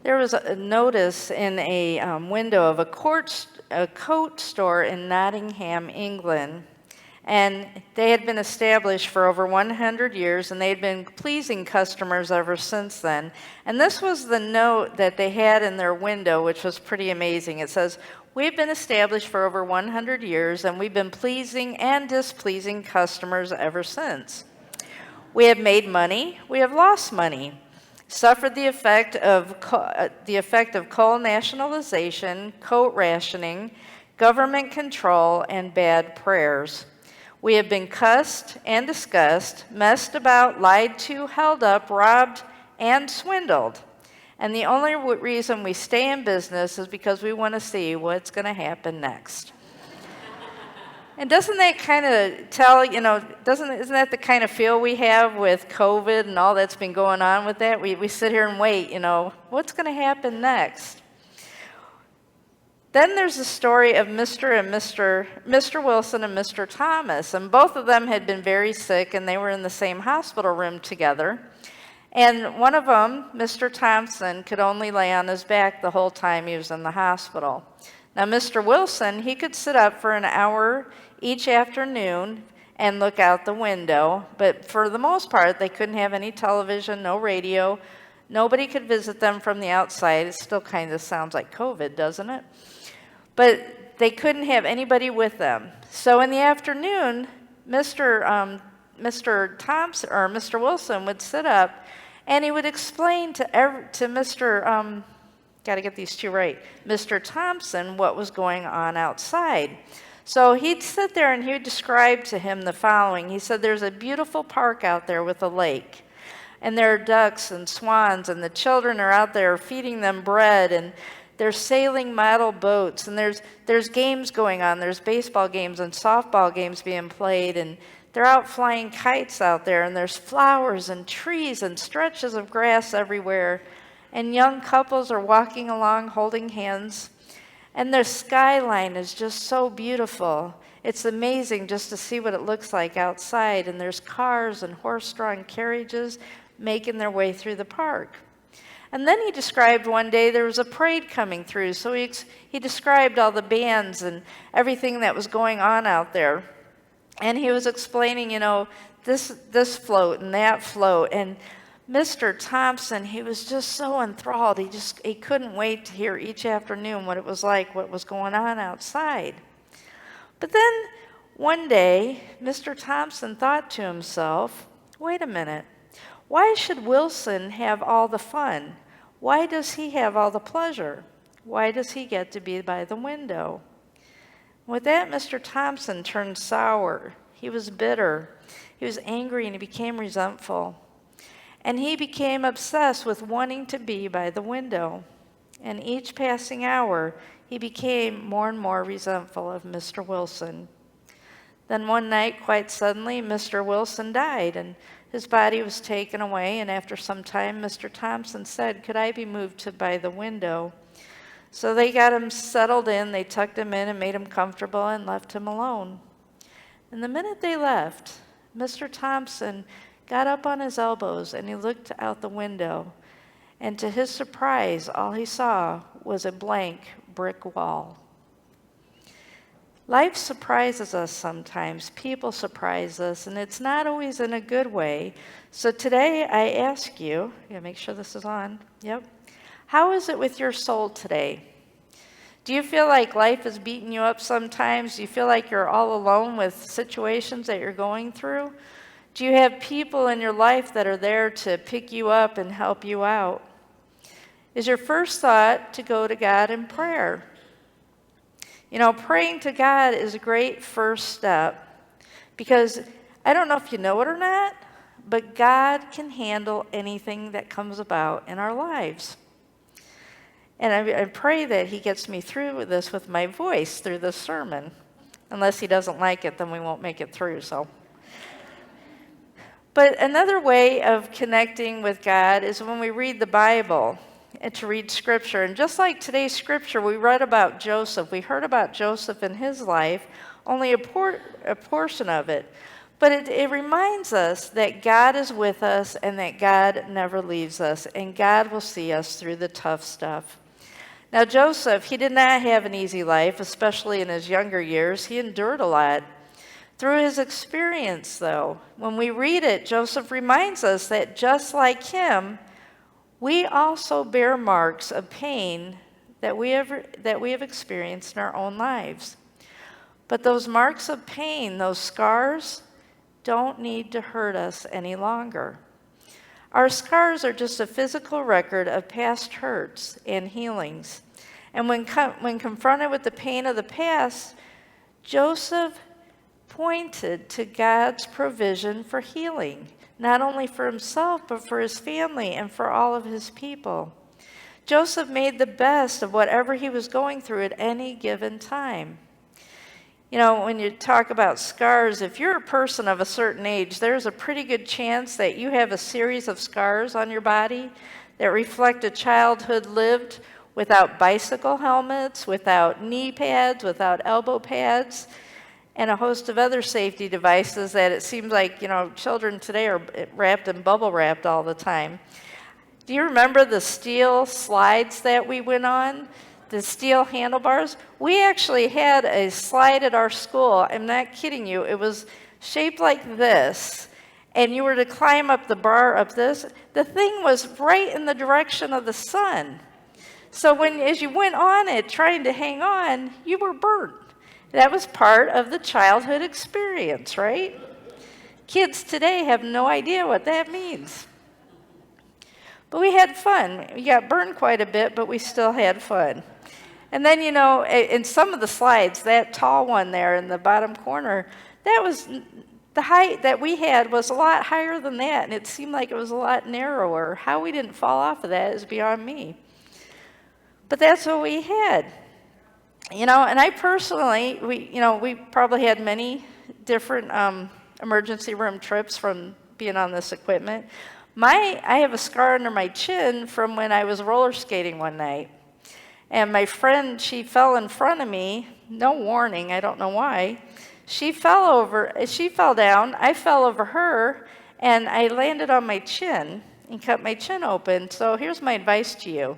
There was a notice in a window of a coat store in Nottingham, England. And they had been established for over 100 years, and they had been pleasing customers ever since then. And this was the note that they had in their window, which was pretty amazing. It says, "We've been established for over 100 years, and we've been pleasing and displeasing customers ever since. We have made money, we have lost money, suffered the effect of coal nationalization, coat rationing, government control, and bad prayers. We have been cussed and discussed, messed about, lied to, held up, robbed, and swindled. And the only reason we stay in business is because we want to see what's going to happen next." And doesn't that kind of tell, isn't that the kind of feel we have with COVID and all that's been going on with that? We sit here and wait, what's going to happen next? Then there's the story of Mr. Wilson and Mr. Thomas, and both of them had been very sick, and they were in the same hospital room together. And one of them, Mr. Thompson, could only lay on his back the whole time he was in the hospital. Now, Mr. Wilson, he could sit up for an hour each afternoon and look out the window, but for the most part, they couldn't have any television, no radio. Nobody could visit them from the outside. It still kind of sounds like COVID, doesn't it? But they couldn't have anybody with them. So in the afternoon, Mr. Thompson or Mr. Wilson would sit up, and he would explain to Mr. Got to get these two right, Mr. Thompson, what was going on outside. So he'd sit there and he would describe to him the following. He said, "There's a beautiful park out there with a lake, and there are ducks and swans, and the children are out there feeding them bread, and they're sailing model boats, and there's games going on. There's baseball games and softball games being played, and they're out flying kites out there, and there's flowers and trees and stretches of grass everywhere, and young couples are walking along holding hands, and their skyline is just so beautiful. It's amazing just to see what it looks like outside, and there's cars and horse-drawn carriages making their way through the park." And then he described one day there was a parade coming through. So he described all the bands and everything that was going on out there. And he was explaining, this float and that float. And Mr. Thompson, he was just so enthralled. He couldn't wait to hear each afternoon what it was like, what was going on outside. But then one day, Mr. Thompson thought to himself, wait a minute. Why should Wilson have all the fun? Why does he have all the pleasure? Why does he get to be by the window? With that, Mr. Thompson turned sour. He was bitter. He was angry, and he became resentful. And he became obsessed with wanting to be by the window. And each passing hour, he became more and more resentful of Mr. Wilson. Then one night, quite suddenly, Mr. Wilson died, and his body was taken away, and after some time, Mr. Thompson said, "Could I be moved to by the window?" So they got him settled in, they tucked him in and made him comfortable and left him alone. And the minute they left, Mr. Thompson got up on his elbows and he looked out the window, and to his surprise, all he saw was a blank brick wall. Life surprises us sometimes. People surprise us, and it's not always in a good way. So today I ask you, make sure this is on. Yep. How is it with your soul today? Do you feel like life is beating you up sometimes? Do you feel like you're all alone with situations that you're going through? Do you have people in your life that are there to pick you up and help you out? Is your first thought to go to God in prayer? Praying to God is a great first step, because I don't know if you know it or not, but God can handle anything that comes about in our lives. And I pray that he gets me through this with my voice through this sermon. Unless he doesn't like it, then we won't make it through. But another way of connecting with God is when we read the Bible and to read Scripture. And just like today's Scripture, we read about Joseph. We heard about Joseph in his life, only a portion of it. But it reminds us that God is with us and that God never leaves us, and God will see us through the tough stuff. Now, Joseph, he did not have an easy life, especially in his younger years. He endured a lot. Through his experience, though, when we read it, Joseph reminds us that just like him, we also bear marks of pain that we have experienced in our own lives. But those marks of pain, those scars, don't need to hurt us any longer. Our scars are just a physical record of past hurts and healings. And when confronted with the pain of the past, Joseph pointed to God's provision for healing, not only for himself, but for his family and for all of his people. Joseph made the best of whatever he was going through at any given time. You know, when you talk about scars, if you're a person of a certain age, there's a pretty good chance that you have a series of scars on your body that reflect a childhood lived without bicycle helmets, without knee pads, without elbow pads, and a host of other safety devices that it seems like, children today are wrapped in bubble wrap all the time. Do you remember the steel slides that we went on? The steel handlebars? We actually had a slide at our school. I'm not kidding you. It was shaped like this, and you were to climb up the bar up this. The thing was right in the direction of the sun. So as you went on it trying to hang on, you were burnt. That was part of the childhood experience, right? Kids today have no idea what that means. But we had fun. We got burned quite a bit, but we still had fun. And then, in some of the slides, that tall one there in the bottom corner, that was the height that we had was a lot higher than that, and it seemed like it was a lot narrower. How we didn't fall off of that is beyond me. But that's what we had. And I personally, we probably had many different emergency room trips from being on this equipment. I have a scar under my chin from when I was roller skating one night. And my friend, she fell in front of me, no warning, I don't know why. She fell down, I fell over her, and I landed on my chin and cut my chin open. So here's my advice to you.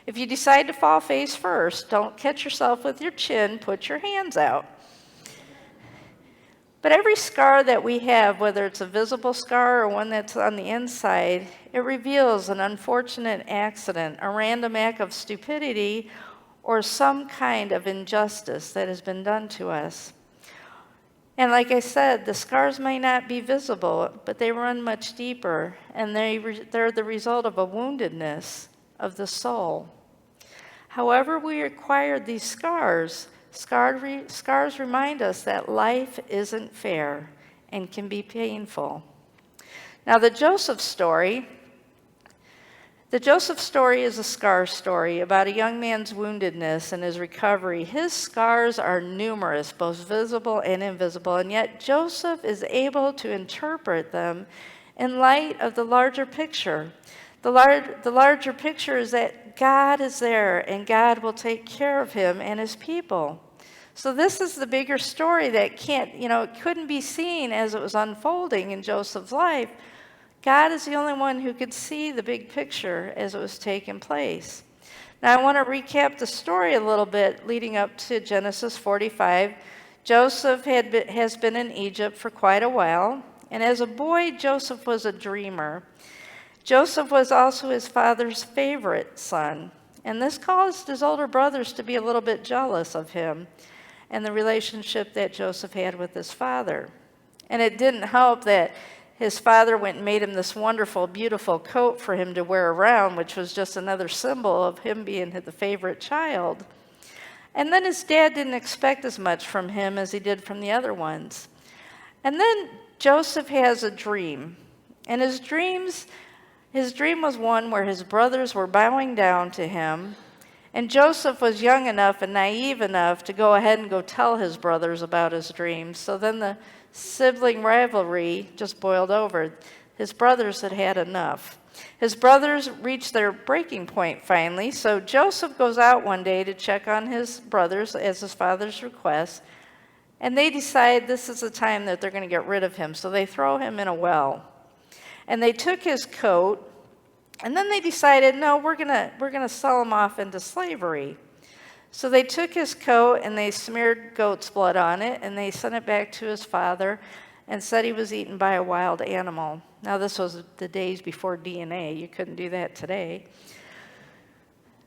If you decide to fall face first, don't catch yourself with your chin, put your hands out. But every scar that we have, whether it's a visible scar or one that's on the inside, it reveals an unfortunate accident, a random act of stupidity, or some kind of injustice that has been done to us. And like I said, the scars may not be visible, but they run much deeper, and they're the result of a woundedness of the soul. However we acquired these scars remind us that life isn't fair and can be painful. Now, the Joseph story is a scar story about a young man's woundedness and his recovery. His scars are numerous, both visible and invisible, and yet Joseph is able to interpret them in light of the larger picture. The larger picture is that God is there and God will take care of him and his people. So this is the bigger story that couldn't be seen as it was unfolding in Joseph's life. God is the only one who could see the big picture as it was taking place. Now I want to recap the story a little bit leading up to Genesis 45. Joseph has been in Egypt for quite a while, and as a boy, Joseph was a dreamer. Joseph was also his father's favorite son, and this caused his older brothers to be a little bit jealous of him and the relationship that Joseph had with his father. And it didn't help that his father went and made him this wonderful, beautiful coat for him to wear around, which was just another symbol of him being the favorite child. And then his dad didn't expect as much from him as he did from the other ones. And then Joseph has a dream, and his dream was one where his brothers were bowing down to him, and Joseph was young enough and naive enough to go ahead and go tell his brothers about his dreams. So then the sibling rivalry just boiled over. His brothers had had enough. His brothers reached their breaking point finally, so Joseph goes out one day to check on his brothers as his father's request, And they decide this is the time that they're going to get rid of him. So they throw him in a well. And they took his coat, and then they decided, no, we're gonna sell him off into slavery. So they took his coat and they smeared goat's blood on it, and they sent it back to his father and said he was eaten by a wild animal. Now, this was the days before DNA. You couldn't do that today.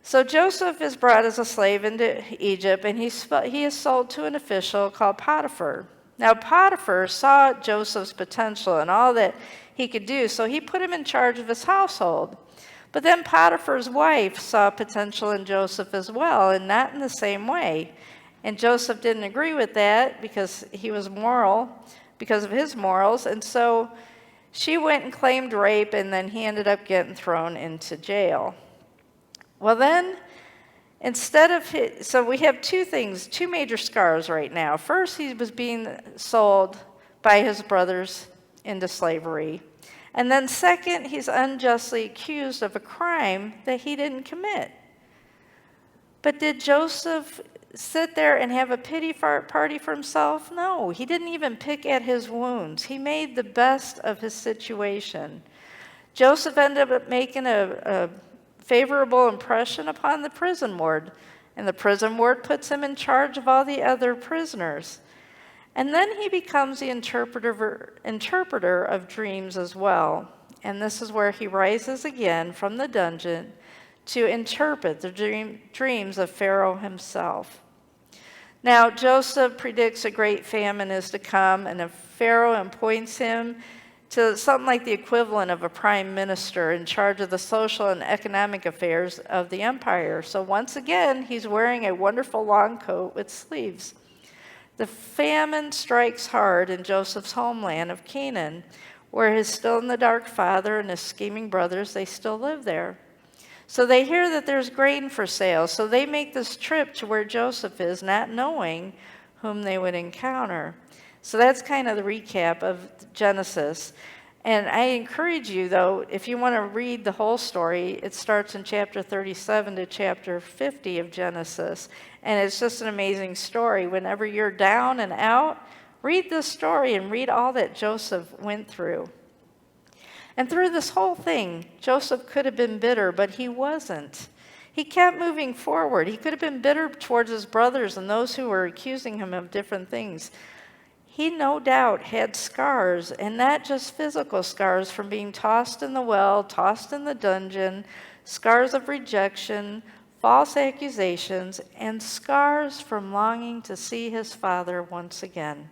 So Joseph is brought as a slave into Egypt, and he is sold to an official called Potiphar. Now, Potiphar saw Joseph's potential and all that he could do, so he put him in charge of his household. But then Potiphar's wife saw potential in Joseph as well, and not in the same way. And Joseph didn't agree with that because he was moral, because of his morals, and so she went and claimed rape, and then he ended up getting thrown into jail. Well, then, so we have two major scars right now. First, he was being sold by his brothers into slavery. And then second, he's unjustly accused of a crime that he didn't commit. But did Joseph sit there and have a pity party for himself? No, he didn't even pick at his wounds. He made the best of his situation. Joseph ended up making a favorable impression upon the prison ward, and the prison ward puts him in charge of all the other prisoners. And then he becomes the interpreter of dreams as well. And this is where he rises again from the dungeon to interpret the dreams of Pharaoh himself. Now, Joseph predicts a great famine is to come, and Pharaoh appoints him to something like the equivalent of a prime minister in charge of the social and economic affairs of the empire. So once again, he's wearing a wonderful long coat with sleeves. The famine strikes hard in Joseph's homeland of Canaan, where his still-in-the-dark father and his scheming brothers, they still live there. So they hear that there's grain for sale, so they make this trip to where Joseph is, not knowing whom they would encounter. So that's kind of the recap of Genesis. And I encourage you, though, if you want to read the whole story, it starts in chapter 37 to chapter 50 of Genesis. And it's just an amazing story. Whenever you're down and out, read this story and read all that Joseph went through. And through this whole thing, Joseph could have been bitter, but he wasn't. He kept moving forward. He could have been bitter towards his brothers and those who were accusing him of different things. He no doubt had scars, and not just physical scars from being tossed in the well, tossed in the dungeon, scars of rejection, false accusations, and scars from longing to see his father once again.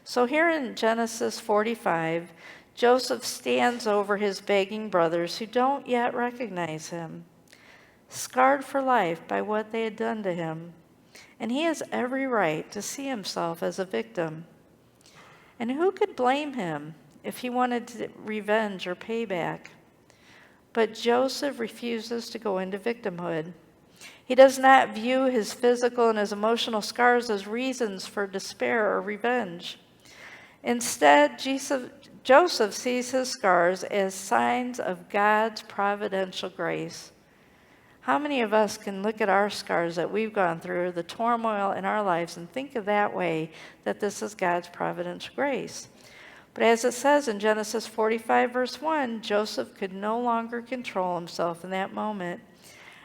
So here in Genesis 45, Joseph stands over his begging brothers who don't yet recognize him, scarred for life by what they had done to him. And he has every right to see himself as a victim. And who could blame him if he wanted revenge or payback? But Joseph refuses to go into victimhood. He does not view his physical and his emotional scars as reasons for despair or revenge. Instead, Joseph sees his scars as signs of God's providential grace. How many of us can look at our scars that we've gone through, the turmoil in our lives, and think of that way, that this is God's providential grace? But as it says in Genesis 45, verse 1, Joseph could no longer control himself in that moment.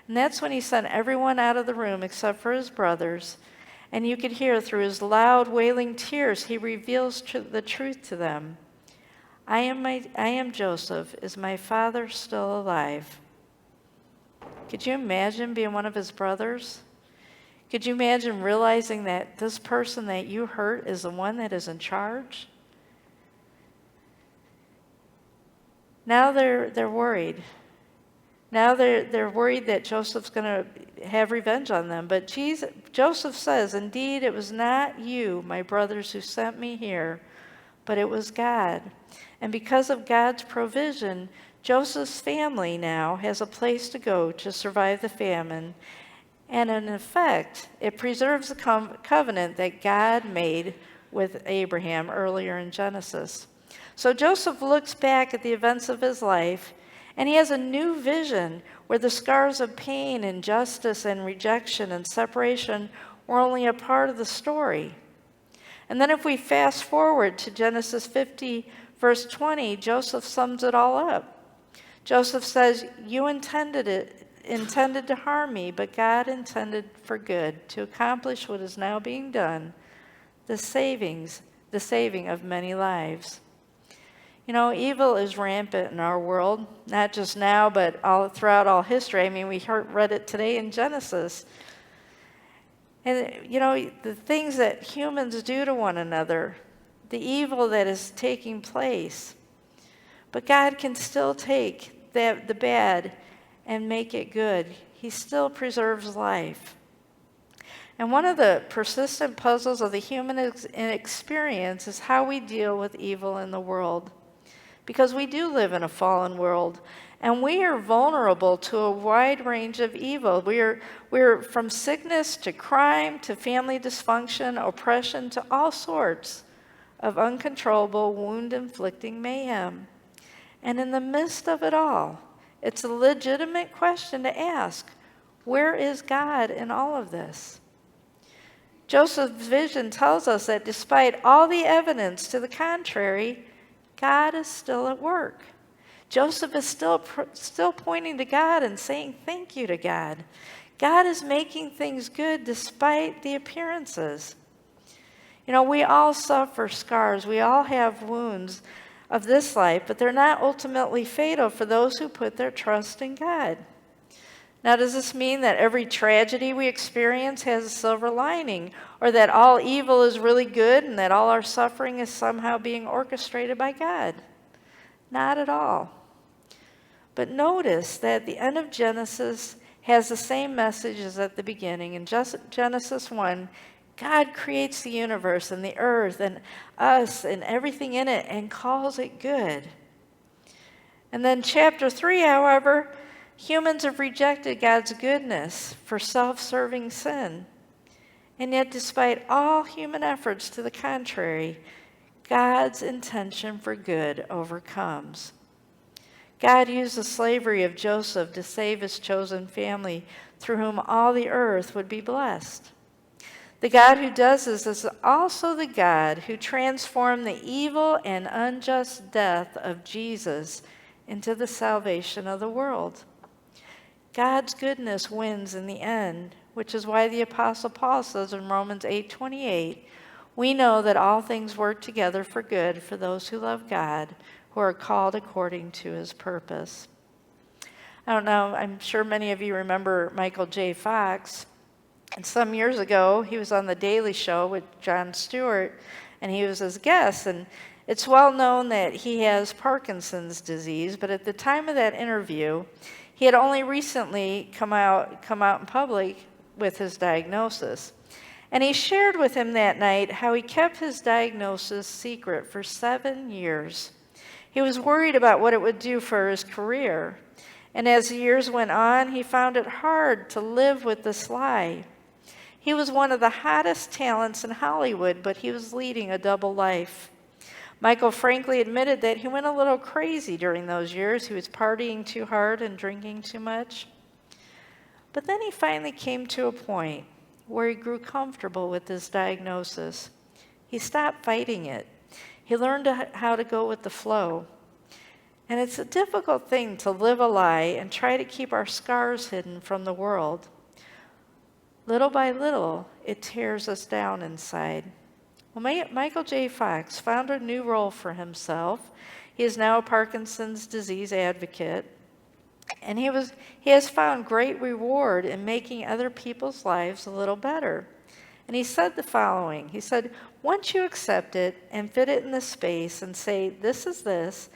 And that's when he sent everyone out of the room except for his brothers. And you could hear through his loud, wailing tears, he reveals the truth to them. I am Joseph. Is my father still alive? Could you imagine being one of his brothers? Could you imagine realizing that this person that you hurt is the one that is in charge? Now they're worried. Now they're worried that Joseph's going to have revenge on them. But Joseph says, indeed, it was not you, my brothers, who sent me here, but it was God. And because of God's provision, Joseph's family now has a place to go to survive the famine. And in effect, it preserves the covenant that God made with Abraham earlier in Genesis. So Joseph looks back at the events of his life, and he has a new vision where the scars of pain, injustice, and rejection and separation were only a part of the story. And then if we fast forward to Genesis 50, verse 20, Joseph sums it all up. Joseph says, "You intended to harm me, but God intended for good, to accomplish what is now being done, the saving of many lives." You know, evil is rampant in our world, not just now, but throughout all history. I mean, we read it today in Genesis. And, you know, the things that humans do to one another, the evil that is taking place. But God can still take the bad and make it good. He still preserves life. And one of the persistent puzzles of the human experience is how we deal with evil in the world. Because we do live in a fallen world, and we are vulnerable to a wide range of evil. We're from sickness to crime to family dysfunction, oppression, to all sorts of uncontrollable, wound-inflicting mayhem. And in the midst of it all, it's a legitimate question to ask, where is God in all of this? Joseph's vision tells us that despite all the evidence to the contrary, God is still at work. Joseph is still pointing to God and saying thank you to God. God is making things good despite the appearances. You know, we all suffer scars. We all have wounds of this life, but they're not ultimately fatal for those who put their trust in God. Now, does this mean that every tragedy we experience has a silver lining, or that all evil is really good and that all our suffering is somehow being orchestrated by God? Not at all. But notice that the end of Genesis has the same message as at the beginning. In Genesis 1, God creates the universe and the earth and us and everything in it and calls it good. And then chapter 3, however, humans have rejected God's goodness for self-serving sin. And yet, despite all human efforts to the contrary, God's intention for good overcomes. God used the slavery of Joseph to save his chosen family, through whom all the earth would be blessed. The God who does this is also the God who transformed the evil and unjust death of Jesus into the salvation of the world. God's goodness wins in the end, which is why the Apostle Paul says in Romans 8:28, "We know that all things work together for good for those who love God, who are called according to his purpose." I don't know, I'm sure many of you remember Michael J. Fox. And some years ago, he was on The Daily Show with Jon Stewart, and he was his guest. And it's well known that he has Parkinson's disease, but at the time of that interview, he had only recently come out in public with his diagnosis. And he shared with him that night how he kept his diagnosis secret for 7 years. He was worried about what it would do for his career. And as the years went on, he found it hard to live with this lie. He was one of the hottest talents in Hollywood, but he was leading a double life. Michael frankly admitted that he went a little crazy during those years. He was partying too hard and drinking too much. But then he finally came to a point where he grew comfortable with his diagnosis. He stopped fighting it. He learned how to go with the flow. And it's a difficult thing to live a lie and try to keep our scars hidden from the world. Little by little, it tears us down inside. Well, Michael J. Fox found a new role for himself. He is now a Parkinson's disease advocate. And he has found great reward in making other people's lives a little better. And he said the following. He said, "Once you accept it and fit it in the space and say, this is this,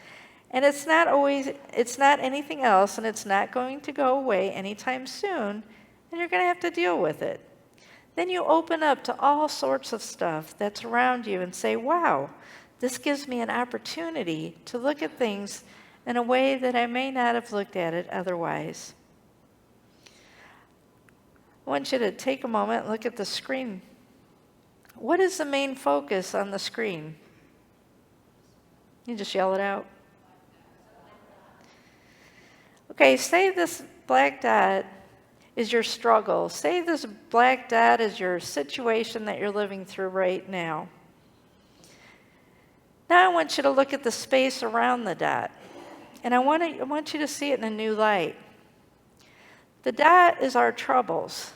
and it's not anything else, and it's not going to go away anytime soon, and you're going to have to deal with it. Then you open up to all sorts of stuff that's around you and say, wow, this gives me an opportunity to look at things in a way that I may not have looked at it otherwise." I want you to take a moment and look at the screen. What is the main focus on the screen? You just yell it out. Okay, say this black dot is your struggle. Say this black dot is your situation that you're living through right now. Now I want you to look at the space around the dot. And I want you to see it in a new light. The dot is our troubles.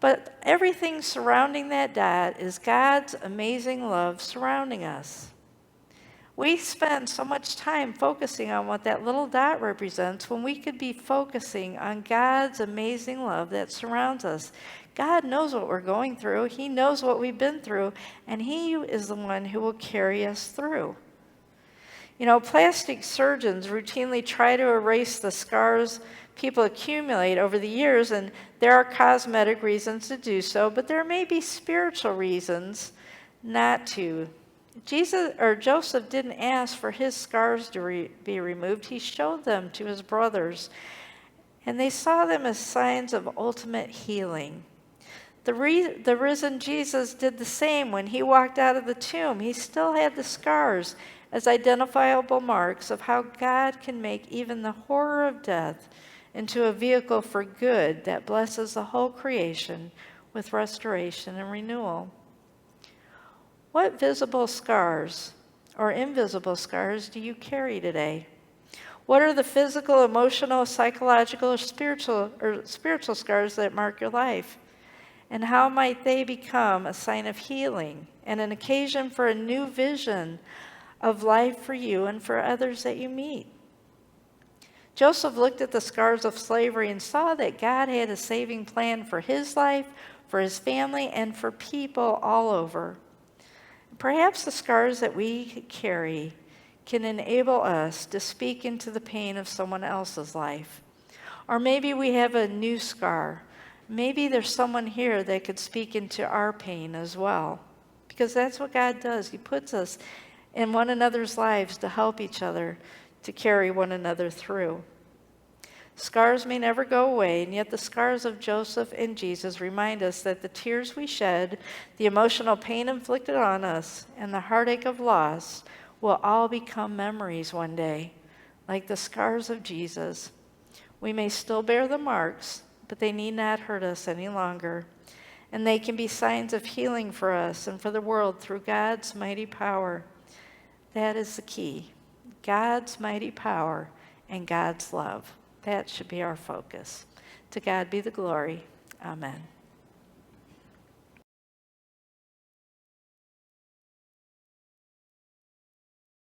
But everything surrounding that dot is God's amazing love surrounding us. We spend so much time focusing on what that little dot represents when we could be focusing on God's amazing love that surrounds us. God knows what we're going through. He knows what we've been through, and He is the one who will carry us through. You know, plastic surgeons routinely try to erase the scars people accumulate over the years, and there are cosmetic reasons to do so, but there may be spiritual reasons not to. Joseph didn't ask for his scars to be removed. He showed them to his brothers, and they saw them as signs of ultimate healing. The risen Jesus did the same when he walked out of the tomb. He still had the scars as identifiable marks of how God can make even the horror of death into a vehicle for good that blesses the whole creation with restoration and renewal. What visible scars or invisible scars do you carry today? What are the physical, emotional, psychological, or spiritual scars that mark your life? And how might they become a sign of healing and an occasion for a new vision of life for you and for others that you meet? Joseph looked at the scars of slavery and saw that God had a saving plan for his life, for his family, and for people all over. Perhaps the scars that we carry can enable us to speak into the pain of someone else's life. Or maybe we have a new scar. Maybe there's someone here that could speak into our pain as well. Because that's what God does. He puts us in one another's lives to help each other, to carry one another through. Scars may never go away, and yet the scars of Joseph and Jesus remind us that the tears we shed, the emotional pain inflicted on us, and the heartache of loss will all become memories one day, like the scars of Jesus. We may still bear the marks, but they need not hurt us any longer, and they can be signs of healing for us and for the world through God's mighty power. That is the key. God's mighty power and God's love. That should be our focus. To God be the glory. Amen.